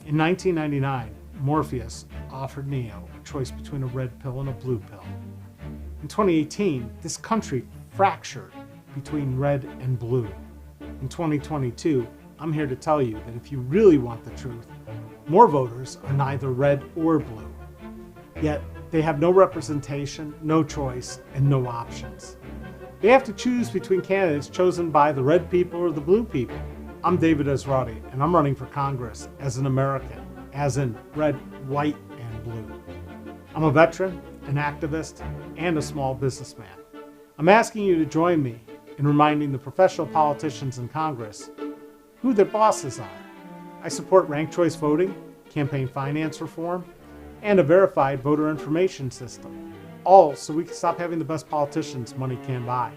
In 1999, Morpheus offered Neo a choice between a red pill and a blue pill. In 2018, this country fractured between red and blue. In 2022, I'm here to tell you that if you really want the truth, more voters are neither red or blue. Yet, they have no representation, no choice, and no options. They have to choose between candidates chosen by the red people or the blue people. I'm David Esrati, and I'm running for Congress as an American, as in red, white, and blue. I'm a veteran, an activist, and a small businessman. I'm asking you to join me in reminding the professional politicians in Congress who their bosses are. I support ranked choice voting, campaign finance reform, and a verified voter information system, all so we can stop having the best politicians money can buy.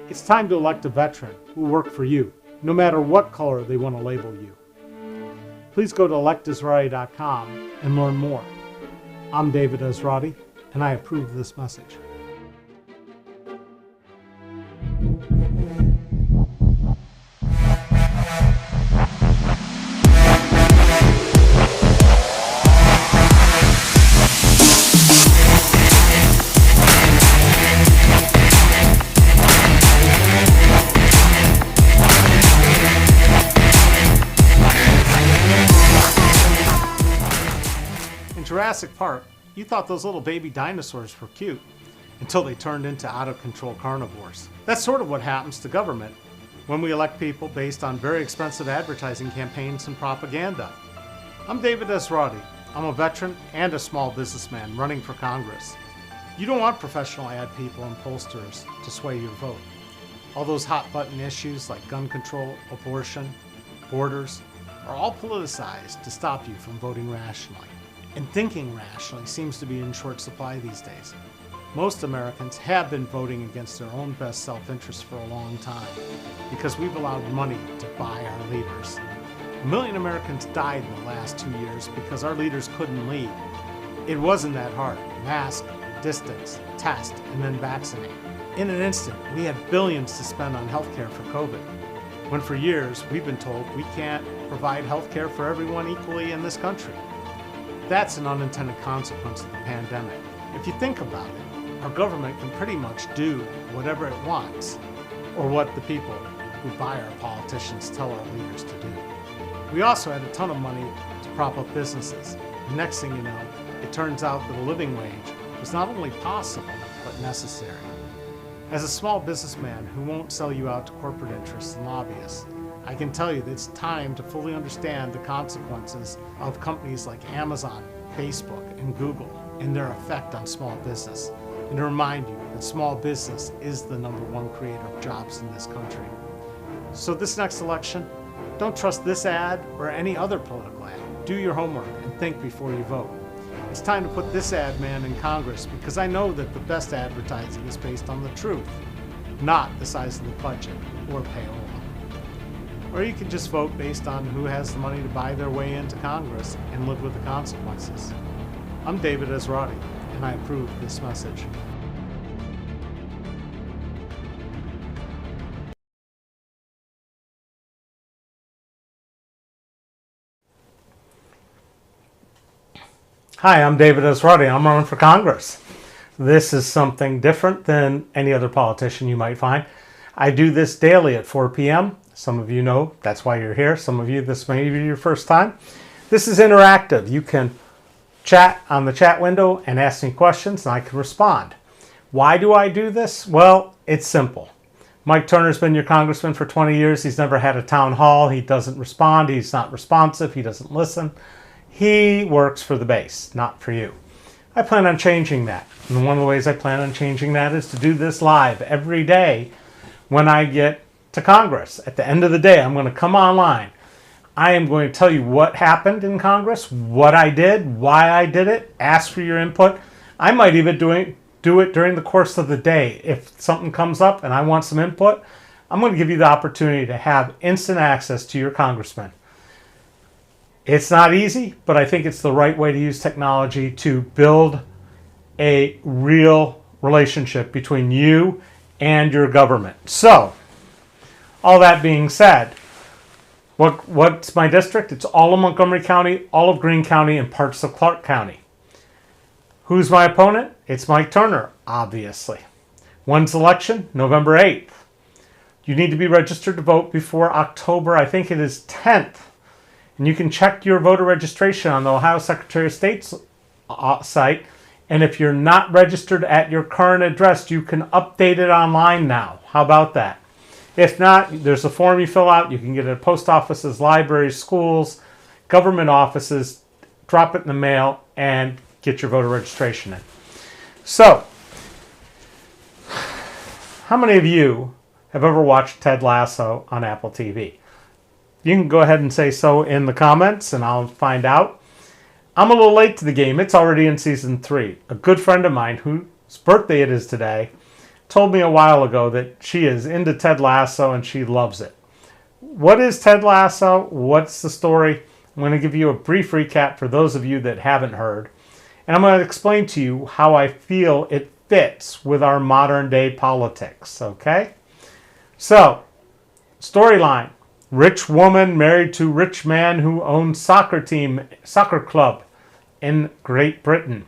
It's time to elect a veteran who will work for you, no matter what color they want to label you. Please go to electesrati.com and learn more. I'm David Esrati, and I approve this message. Jurassic Park, you thought those little baby dinosaurs were cute until they turned into out-of-control carnivores. That's sort of what happens to government when we elect people based on very expensive advertising campaigns and propaganda. I'm David Esrati. I'm a veteran and a small businessman running for Congress. You don't want professional ad people and pollsters to sway your vote. All those hot-button issues like gun control, abortion, borders are all politicized to stop you from voting rationally. And thinking rationally seems to be in short supply these days. Most Americans have been voting against their own best self-interest for a long time because we've allowed money to buy our leaders. 1 million Americans died in the last 2 years because our leaders couldn't lead. It wasn't that hard. Mask, distance, test, and then vaccinate. In an instant, we had billions to spend on healthcare for COVID, when for years we've been told we can't provide healthcare for everyone equally in this country. That's an unintended consequence of the pandemic. If you think about it, our government can pretty much do whatever it wants, or what the people who buy our politicians tell our leaders to do. We also had a ton of money to prop up businesses. The next thing you know, it turns out that a living wage was not only possible, but necessary. As a small businessman who won't sell you out to corporate interests and lobbyists, I can tell you that it's time to fully understand the consequences of companies like Amazon, Facebook, and Google and their effect on small business, and to remind you that small business is the #1 creator of jobs in this country. So this next election, don't trust this ad or any other political ad. Do your homework and think before you vote. It's time to put this ad man in Congress because I know that the best advertising is based on the truth, not the size of the budget or payola. Or you can just vote based on who has the money to buy their way into Congress and live with the consequences. I'm David Esrati, and I approve this message. Hi, I'm David Esrati. I'm running for Congress. This is something different than any other politician you might find. I do this daily at 4 p.m. Some of you know that's why you're here. Some of you, this may be your first time. This is interactive. You can chat on the chat window and ask me questions, and I can respond. Why do I do this? Well, it's simple. Mike Turner's been your congressman for 20 years. He's never had a town hall. He doesn't respond. He's not responsive. He doesn't listen. He works for the base, not for you. I plan on changing that. And one of the ways I plan on changing that is to do this live every day when I get to Congress. At the end of the day, I'm going to come online. I am going to tell you what happened in Congress, what I did, why I did it, ask for your input. I might even do it during the course of the day. If something comes up and I want some input, I'm going to give you the opportunity to have instant access to your congressman. It's not easy, but I think it's the right way to use technology to build a real relationship between you and your government. So, all that being said, What's my district? It's all of Montgomery County, all of Greene County, and parts of Clark County. Who's my opponent? It's Mike Turner, obviously. When's the election? November 8th. You need to be registered to vote before October, I think it is 10th. And you can check your voter registration on the Ohio Secretary of State's site. And if you're not registered at your current address, you can update it online now. How about that? If not, there's a form you fill out. You can get it at post offices, libraries, schools, government offices. Drop it in the mail and get your voter registration in. So, how many of you have ever watched Ted Lasso on Apple TV? You can go ahead and say so in the comments and I'll find out. I'm a little late to the game. It's already in season 3. A good friend of mine whose birthday it is today told me a while ago that she is into Ted Lasso and she loves it. What is Ted Lasso? What's the story? I'm going to give you a brief recap for those of you that haven't heard. And I'm going to explain to you how I feel it fits with our modern day politics, okay? So, storyline. Rich woman married to rich man who owns soccer club in Great Britain.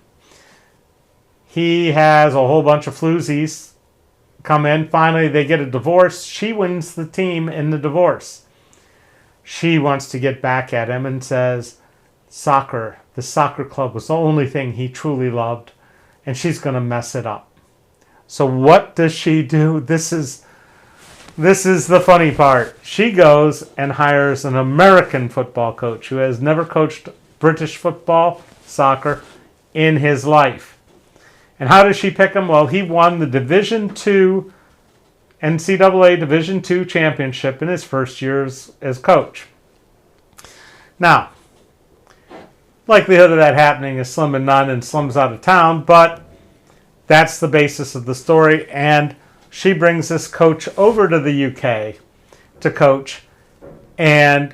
He has a whole bunch of floozies come in. Finally, they get a divorce. She wins the team in the divorce. She wants to get back at him and says, the soccer club was the only thing he truly loved, and she's going to mess it up. So what does she do? This is the funny part. She goes and hires an American football coach who has never coached British football, soccer, in his life. And how does she pick him? Well, he won the Division II, NCAA Division II championship in his first year as coach. Now, likelihood of that happening is slim and none, and Slim's out of town, but that's the basis of the story. And she brings this coach over to the UK to coach, and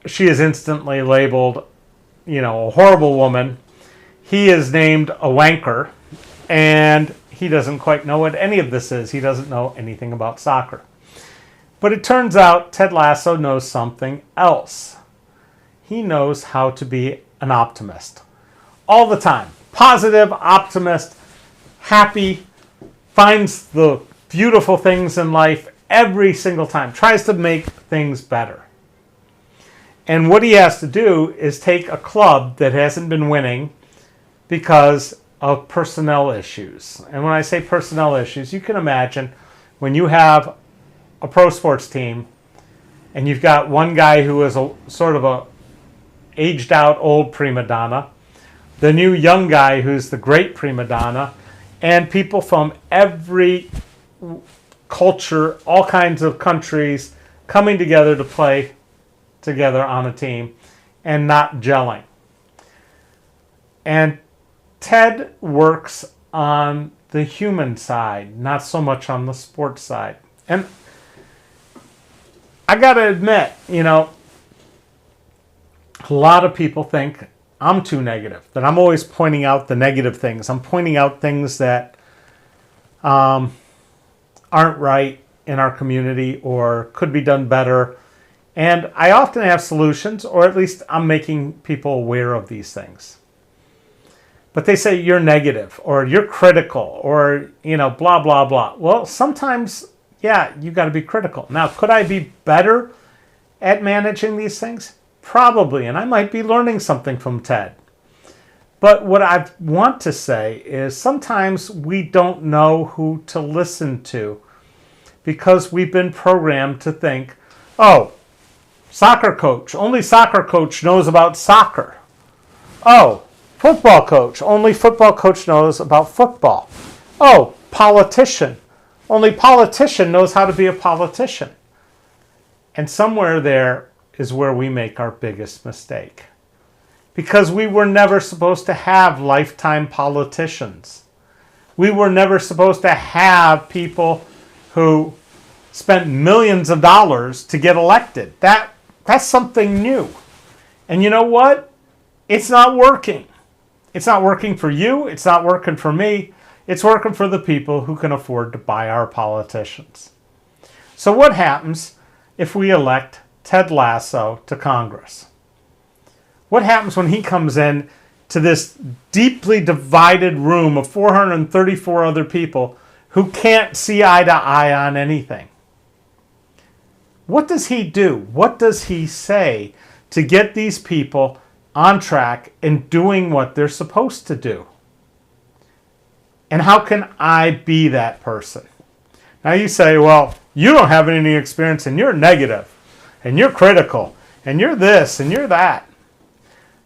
she is instantly labeled, a horrible woman. He is named a wanker, and he doesn't quite know what any of this is. He doesn't know anything about soccer. But it turns out Ted Lasso knows something else. He knows how to be an optimist. All the time. Positive, optimist, happy, finds the beautiful things in life every single time. Tries to make things better. And what he has to do is take a club that hasn't been winning because of personnel issues. And when I say personnel issues, you can imagine when you have a pro sports team and you've got one guy who is a sort of a aged out old prima donna, the new young guy who's the great prima donna, and people from every culture, all kinds of countries coming together to play together on a team and not gelling. And Ted works on the human side, not so much on the sports side. And I got to admit, a lot of people think I'm too negative, that I'm always pointing out the negative things. I'm pointing out things that aren't right in our community or could be done better. And I often have solutions, or at least I'm making people aware of these things. But they say you're negative or you're critical or, blah, blah, blah. Well, sometimes, yeah, you got to be critical. Now, could I be better at managing these things? Probably, and I might be learning something from Ted. But what I want to say is sometimes we don't know who to listen to because we've been programmed to think, oh, soccer coach, only soccer coach knows about soccer. Oh, football coach, only football coach knows about football. Oh, politician, only politician knows how to be a politician. And somewhere there is where we make our biggest mistake. Because we were never supposed to have lifetime politicians. We were never supposed to have people who spent millions of dollars to get elected. That's something new. And you know what? It's not working. It's not working for you. It's not working for me. It's working for the people who can afford to buy our politicians. So what happens if we elect Ted Lasso to Congress? What happens when he comes in to this deeply divided room of 434 other people who can't see eye to eye on anything? What does he do? What does he say to get these people on track and doing what they're supposed to do? And how can I be that person? Now you say, well, you don't have any experience and you're negative and you're critical and you're this and you're that.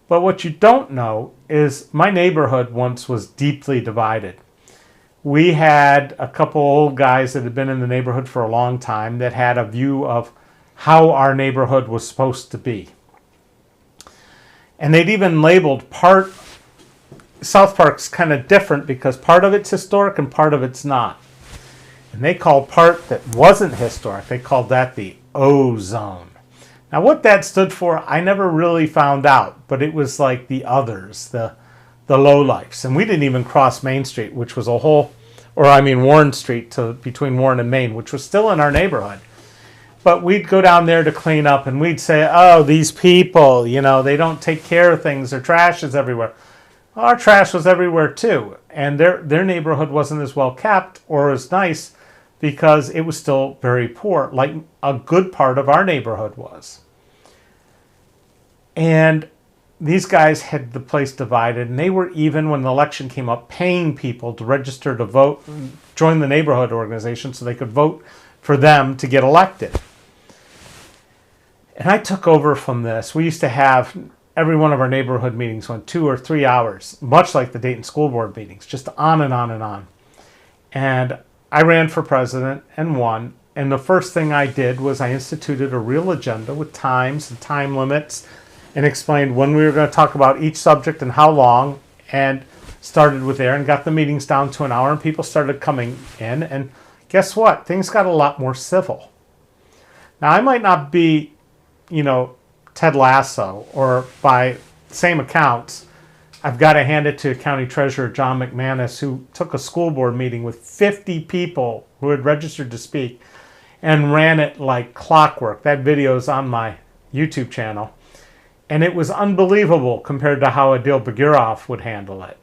But what you don't know is my neighborhood once was deeply divided. We had a couple old guys that had been in the neighborhood for a long time that had a view of how our neighborhood was supposed to be. And they'd even labeled South Park's kind of different because part of it's historic and part of it's not. And they called part that wasn't historic, they called that the O zone. Now what that stood for, I never really found out, but it was like the others, the lowlifes. And we didn't even cross Main Street, which was Warren Street between Warren and Main, which was still in our neighborhood. But we'd go down there to clean up and we'd say, oh, these people, they don't take care of things, their trash is everywhere. Well, our trash was everywhere too. And their neighborhood wasn't as well kept or as nice because it was still very poor, like a good part of our neighborhood was. And these guys had the place divided, and they were even, when the election came up, paying people to register to vote, join the neighborhood organization so they could vote for them to get elected. And I took over from this. We used to have, every one of our neighborhood meetings went 2 or 3 hours, much like the Dayton School Board meetings, just on and on and on. And I ran for president and won. And the first thing I did was I instituted a real agenda with times and time limits and explained when we were going to talk about each subject and how long, and started with there and got the meetings down to an hour, and people started coming in. And guess what? Things got a lot more civil. Now, I might not be, Ted Lasso, or by same accounts, I've got to hand it to County Treasurer John McManus, who took a school board meeting with 50 people who had registered to speak and ran it like clockwork. That video is on my YouTube channel. And it was unbelievable compared to how Adil Bagirov would handle it.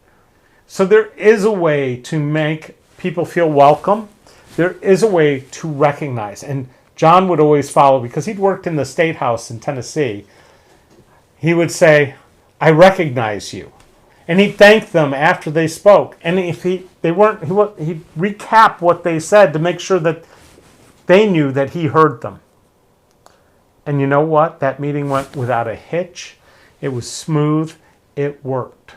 So there is a way to make people feel welcome. There is a way to recognize. And John would always follow, because he'd worked in the State House in Tennessee. He would say, I recognize you. And he'd thank them after they spoke. And if he'd recap what they said to make sure that they knew that he heard them. And you know what? That meeting went without a hitch. It was smooth. It worked.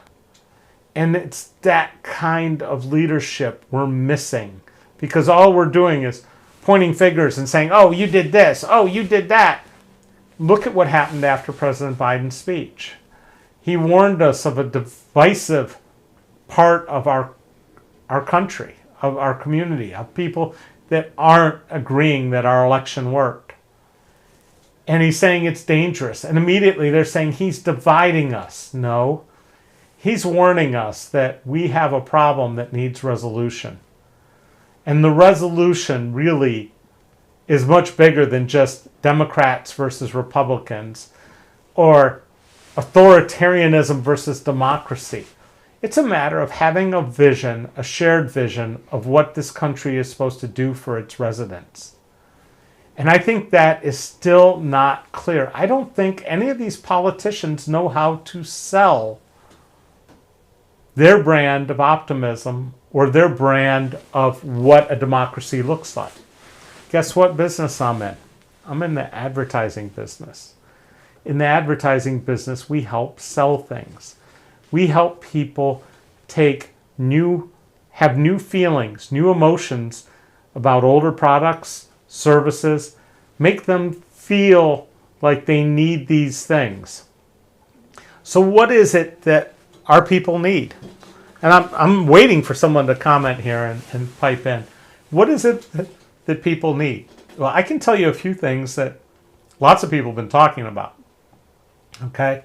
And it's that kind of leadership we're missing. Because all we're doing is pointing fingers and saying, oh, you did this. Oh, you did that. Look at what happened after President Biden's speech. He warned us of a divisive part of our country, of our community, of people that aren't agreeing that our election worked. And he's saying it's dangerous. And immediately they're saying he's dividing us. No, he's warning us that we have a problem that needs resolution. And the resolution really is much bigger than just Democrats versus Republicans or authoritarianism versus democracy. It's a matter of having a vision, a shared vision of what this country is supposed to do for its residents. And I think that is still not clear. I don't think any of these politicians know how to sell their brand of optimism or their brand of what a democracy looks like. Guess what business I'm in? I'm in the advertising business. In the advertising business, we help sell things. We help people have new feelings, new emotions about older products, services, make them feel like they need these things. So what is it that our people need? And I'm waiting for someone to comment here and pipe in. What is it that people need? Well, I can tell you a few things that lots of people have been talking about. Okay?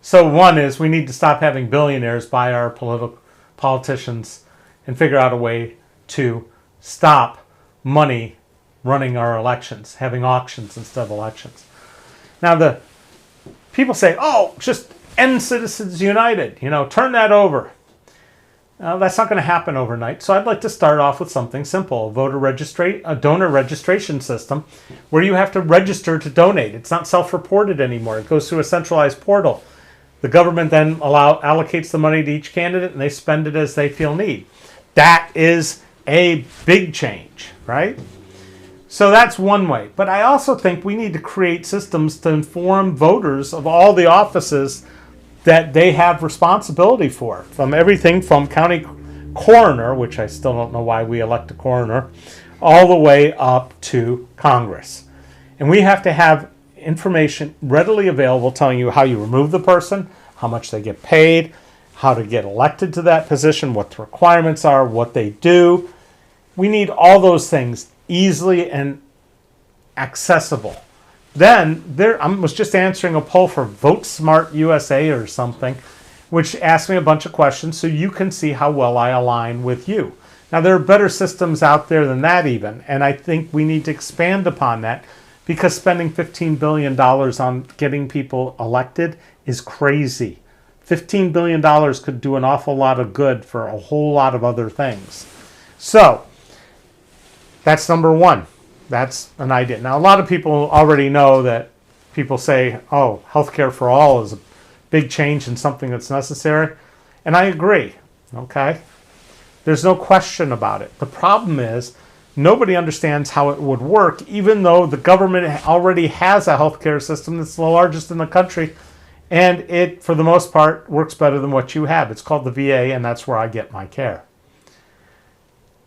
So one is we need to stop having billionaires buy our politicians and figure out a way to stop money running our elections, having auctions instead of elections. Now, the people say, oh, just end Citizens United, turn that over. That's not going to happen overnight. So I'd like to start off with something simple, a donor registration system where you have to register to donate. It's not self-reported anymore. It goes through a centralized portal. The government then allocates the money to each candidate, and they spend it as they feel need. That is a big change, right? So that's one way. But I also think we need to create systems to inform voters of all the offices that they have responsibility for, from everything from county coroner, which I still don't know why we elect a coroner, all the way up to Congress. And we have to have information readily available telling you how you remove the person, how much they get paid, how to get elected to that position, what the requirements are, what they do. We need all those things easily and accessible. Then, I was just answering a poll for Vote Smart USA or something, which asked me a bunch of questions so you can see how well I align with you. Now, there are better systems out there than that even, and I think we need to expand upon that because spending $15 billion on getting people elected is crazy. $15 billion could do an awful lot of good for a whole lot of other things. So, that's number one. That's an idea. Now, a lot of people already know that people say, oh, healthcare for all is a big change and something that's necessary. And I agree, okay? There's no question about it. The problem is nobody understands how it would work, even though the government already has a healthcare system that's the largest in the country. And it, for the most part, works better than what you have. It's called the VA, and that's where I get my care.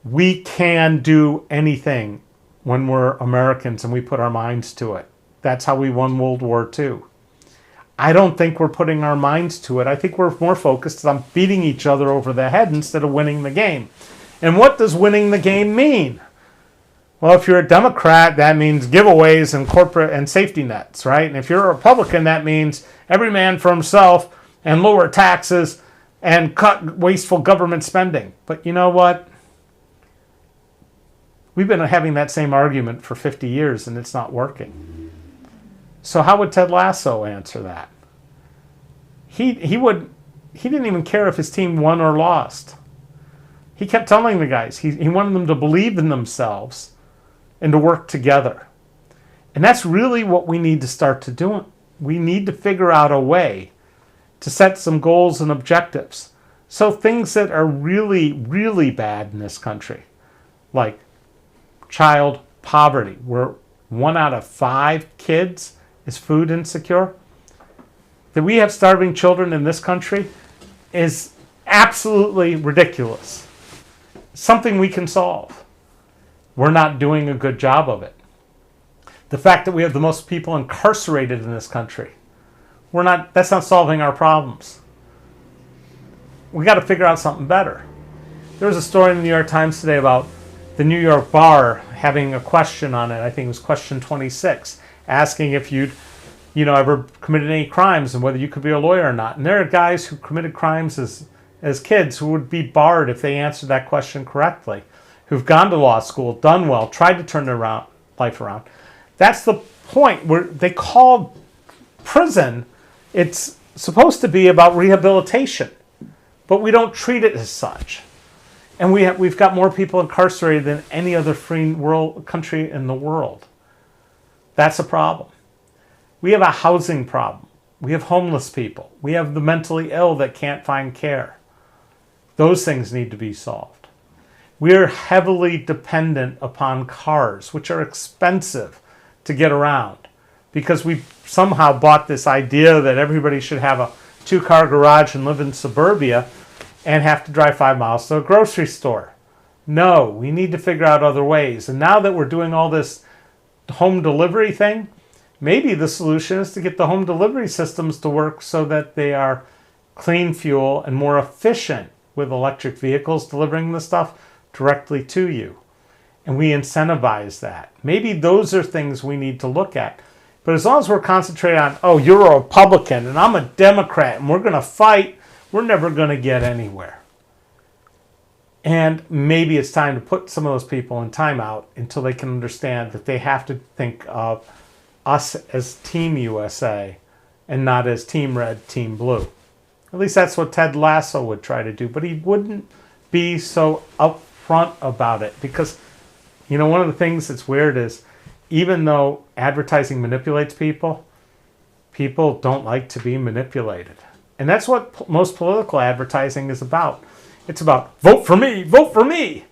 We can do anything when we're Americans and we put our minds to it. That's how we won World War II. I don't think we're putting our minds to it. I think we're more focused on beating each other over the head instead of winning the game. And what does winning the game mean? Well, if you're a Democrat, that means giveaways and corporate and safety nets, right? And if you're a Republican, that means every man for himself and lower taxes and cut wasteful government spending. But you know what? We've been having that same argument for 50 years and it's not working. So how would Ted Lasso answer that? He didn't even care if his team won or lost. He kept telling the guys, he wanted them to believe in themselves and to work together. And that's really what we need to start to do. We need to figure out a way to set some goals and objectives. So things that are really, really bad in this country, like child poverty, where 1 out of 5 kids is food insecure. That we have starving children in this country is absolutely ridiculous. Something we can solve. We're not doing a good job of it. The fact that we have the most people incarcerated in this country, that's not solving our problems. We got to figure out something better. There was a story in the New York Times today about the New York bar having a question on it. I think it was question 26, asking if you'd ever committed any crimes and whether you could be a lawyer or not. And there are guys who committed crimes as kids who would be barred if they answered that question correctly, who've gone to law school, done well, tried to turn their life around. That's the point where they call prison, it's supposed to be about rehabilitation, but we don't treat it as such. And we've got more people incarcerated than any other free country in the world. That's a problem. We have a housing problem. We have homeless people. We have the mentally ill that can't find care. Those things need to be solved. We are heavily dependent upon cars, which are expensive to get around, because we somehow bought this idea that everybody should have a 2-car garage and live in suburbia and have to drive 5 miles to a grocery store. No, we need to figure out other ways. And now that we're doing all this home delivery thing, maybe the solution is to get the home delivery systems to work so that they are clean fuel and more efficient with electric vehicles delivering the stuff directly to you. And we incentivize that. Maybe those are things we need to look at. But as long as we're concentrated on, oh, you're a Republican and I'm a Democrat and we're going to fight, we're never going to get anywhere. And maybe it's time to put some of those people in timeout until they can understand that they have to think of us as Team USA and not as Team Red, Team Blue. At least that's what Ted Lasso would try to do, but he wouldn't be so upfront about it because, one of the things that's weird is even though advertising manipulates people, people don't like to be manipulated. And that's what most political advertising is about. It's about, vote for me, vote for me.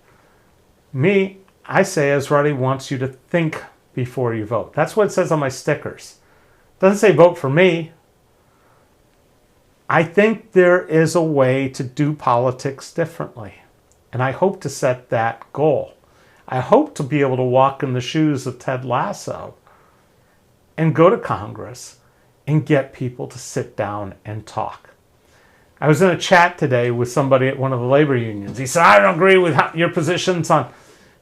Me, I say Esrati wants you to think before you vote. That's what it says on my stickers. It doesn't say vote for me. I think there is a way to do politics differently. And I hope to set that goal. I hope to be able to walk in the shoes of Ted Lasso and go to Congress and get people to sit down and talk. I was in a chat today with somebody at one of the labor unions. He said, I don't agree with your positions on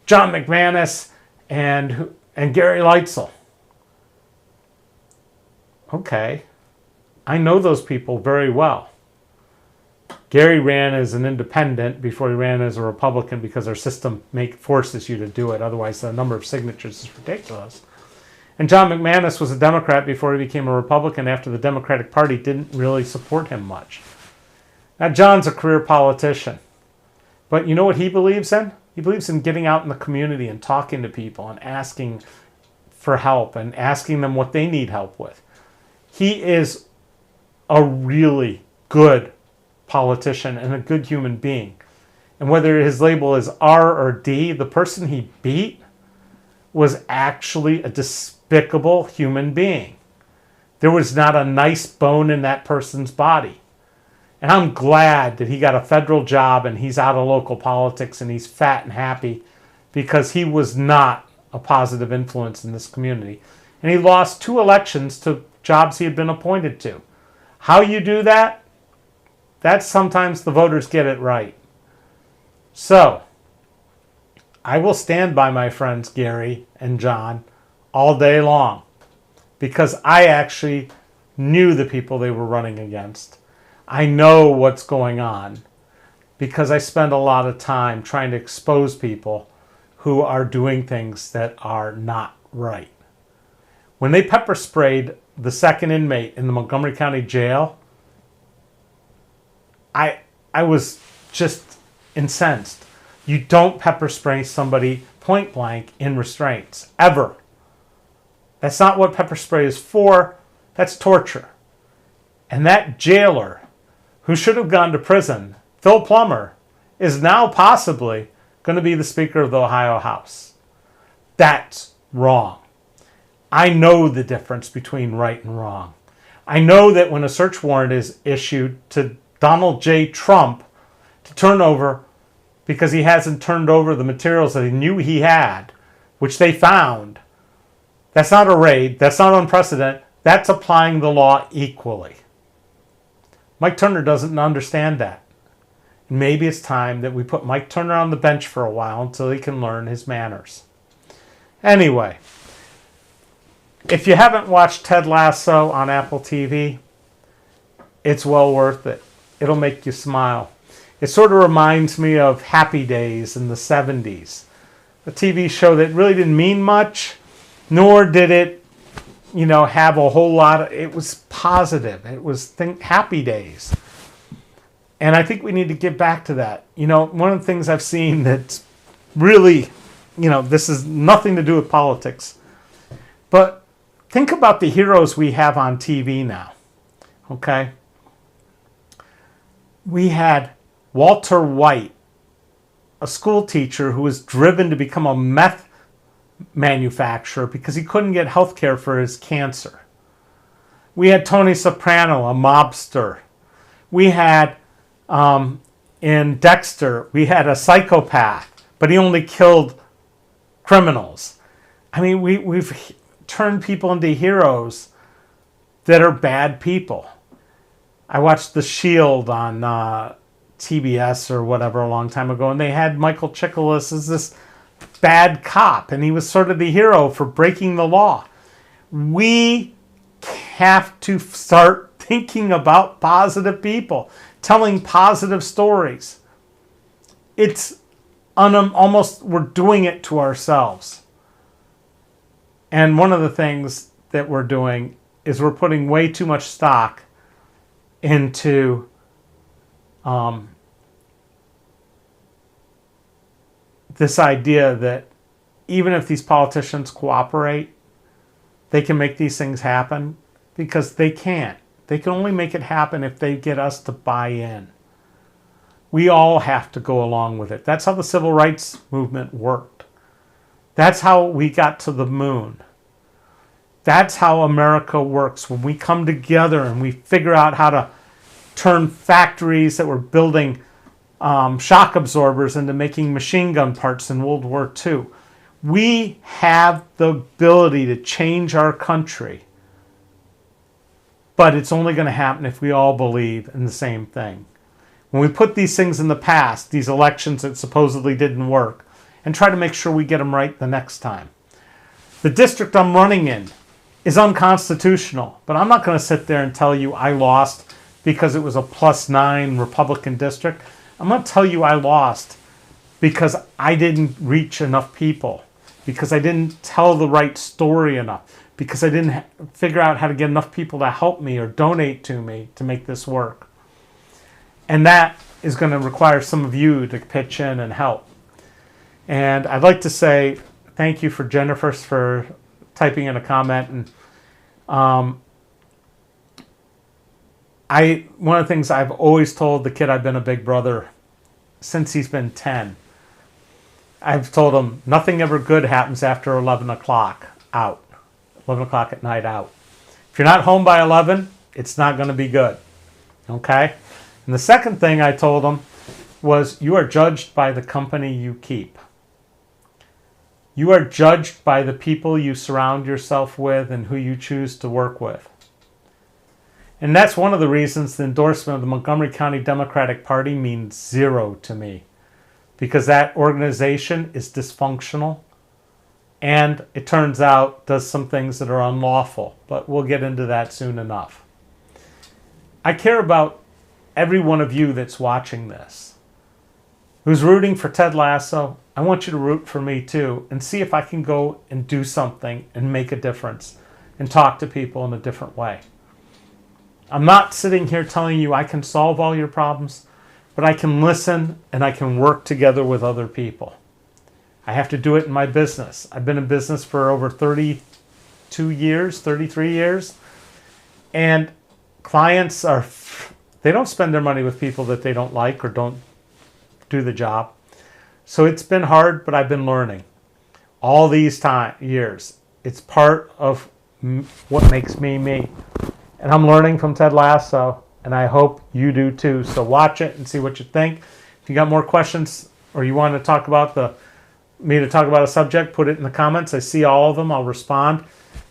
John McManus and Gary Leitzel. Okay. I know those people very well. Gary ran as an independent before he ran as a Republican because our system forces you to do it. Otherwise, the number of signatures is ridiculous. And John McManus was a Democrat before he became a Republican after the Democratic Party didn't really support him much. Now, John's a career politician. But you know what he believes in? He believes in getting out in the community and talking to people and asking for help and asking them what they need help with. He is a really good politician and a good human being. And whether his label is R or D, the person he beat was actually a despicable human being. There was not a nice bone in that person's body. And I'm glad that he got a federal job and he's out of local politics and he's fat and happy because he was not a positive influence in this community. And he lost 2 elections to jobs he had been appointed to. How you do that? That's sometimes the voters get it right. So, I will stand by my friends Gary and John all day long because I actually knew the people they were running against. I know what's going on because I spend a lot of time trying to expose people who are doing things that are not right. When they pepper sprayed the second inmate in the Montgomery County Jail, I was just incensed. You don't pepper spray somebody point blank in restraints, ever. That's not what pepper spray is for. That's torture. And that jailer who should have gone to prison, Phil Plummer, is now possibly going to be the Speaker of the Ohio House. That's wrong. I know the difference between right and wrong. I know that when a search warrant is issued to Donald J. Trump to turn over, because he hasn't turned over the materials that he knew he had, which they found, that's not a raid, that's not unprecedented, that's applying the law equally. Mike Turner doesn't understand that. Maybe it's time that we put Mike Turner on the bench for a while until he can learn his manners. Anyway, if you haven't watched Ted Lasso on Apple TV, it's well worth it. It'll make you smile. It sort of reminds me of Happy Days in the 70s. A TV show that really didn't mean much, nor did it, have a whole lot of, it was positive. It was Happy Days. And I think we need to get back to that. One of the things I've seen that's really, this is nothing to do with politics. But think about the heroes we have on TV now. Okay? We had Walter White, a school teacher who was driven to become a meth manufacturer because he couldn't get health care for his cancer. We had Tony Soprano, a mobster. We had, in Dexter, we had a psychopath, but he only killed criminals. I mean, we've turned people into heroes that are bad people. I watched The Shield on TBS or whatever a long time ago, and they had Michael Chiklis as this bad cop, and he was sort of the hero for breaking the law. We have to start thinking about positive people, telling positive stories. It's almost, we're doing it to ourselves. And one of the things that we're doing is we're putting way too much stock into this idea that even if these politicians cooperate, they can make these things happen, because they can't. They can only make it happen if they get us to buy in. We all have to go along with it. That's how the civil rights movement worked. That's how we got to the moon. That's how America works. When we come together and we figure out how to turn factories that were building shock absorbers into making machine gun parts in World War II. We have the ability to change our country. But it's only going to happen if we all believe in the same thing. When we put these things in the past, these elections that supposedly didn't work, and try to make sure we get them right the next time. The district I'm running in is unconstitutional, but I'm not going to sit there and tell you I lost because it was a +9 Republican district. I'm going to tell you I lost because I didn't reach enough people, because I didn't tell the right story enough, because I didn't figure out how to get enough people to help me or donate to me to make this work. And that is going to require some of you to pitch in and help. And I'd like to say thank you for Jennifer for typing in a comment. And one of the things I've always told the kid I've been a big brother since he's been 10, I've told him nothing ever good happens after 11 o'clock out. 11 o'clock at night out. If you're not home by 11, it's not going to be good. Okay? And the second thing I told him was, you are judged by the company you keep. You are judged by the people you surround yourself with and who you choose to work with. And that's one of the reasons the endorsement of the Montgomery County Democratic Party means zero to me. Because that organization is dysfunctional. And it turns out does some things that are unlawful. But we'll get into that soon enough. I care about every one of you that's watching this, who's rooting for Ted Lasso. I want you to root for me too, and see if I can go and do something and make a difference and talk to people in a different way. I'm not sitting here telling you I can solve all your problems, but I can listen and I can work together with other people. I have to do it in my business. I've been in business for over 32 years, 33 years, and clients they don't spend their money with people that they don't like or don't do the job. So it's been hard, but I've been learning all these years. It's part of what makes me me. And I'm learning from Ted Lasso, and I hope you do too. So watch it and see what you think. If you got more questions or you want to talk about me to talk about a subject, put it in the comments. I see all of them. I'll respond.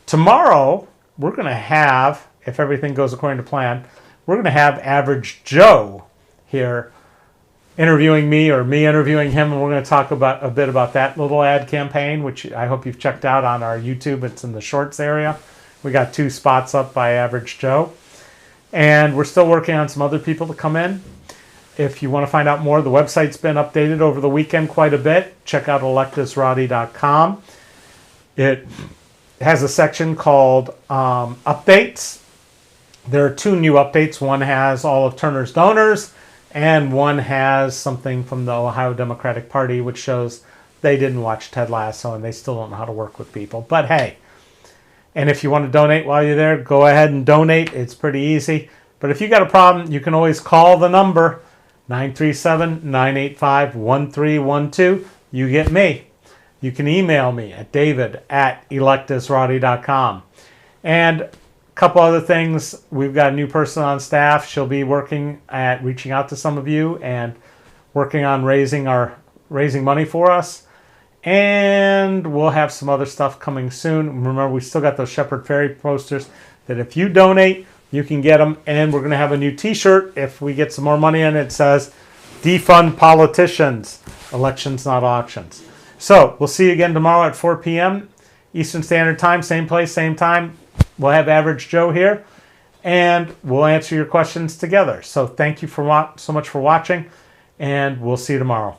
Tomorrow, we're going to have, if everything goes according to plan, we're going to have Average Joe here interviewing me or me interviewing him, and we're going to talk about a bit about that little ad campaign, which I hope you've checked out on our YouTube. It's in the shorts area. We got 2 spots up by Average Joe. And we're still working on some other people to come in. If you want to find out more, the website's been updated over the weekend quite a bit. Check out electesrati.com. It has a section called Updates. There are 2 new updates. One has all of Turner's donors, and one has something from the Ohio Democratic Party, which shows they didn't watch Ted Lasso and they still don't know how to work with people. But hey, and if you want to donate while you're there, go ahead and donate. It's pretty easy. But if you got a problem, you can always call the number 937-985-1312. You get me. You can email me at david@electesrati.com. And a couple other things. We've got a new person on staff. She'll be working at reaching out to some of you and working on raising money for us. And we'll have some other stuff coming soon. Remember, we still got those Shepherd Ferry posters that if you donate, you can get them. And we're going to have a new t-shirt if we get some more money in. It says, "Defund politicians, elections not auctions." So we'll see you again tomorrow at 4 p.m. Eastern Standard Time, same place, same time. We'll have Average Joe here, and we'll answer your questions together. So thank you so much for watching, and we'll see you tomorrow.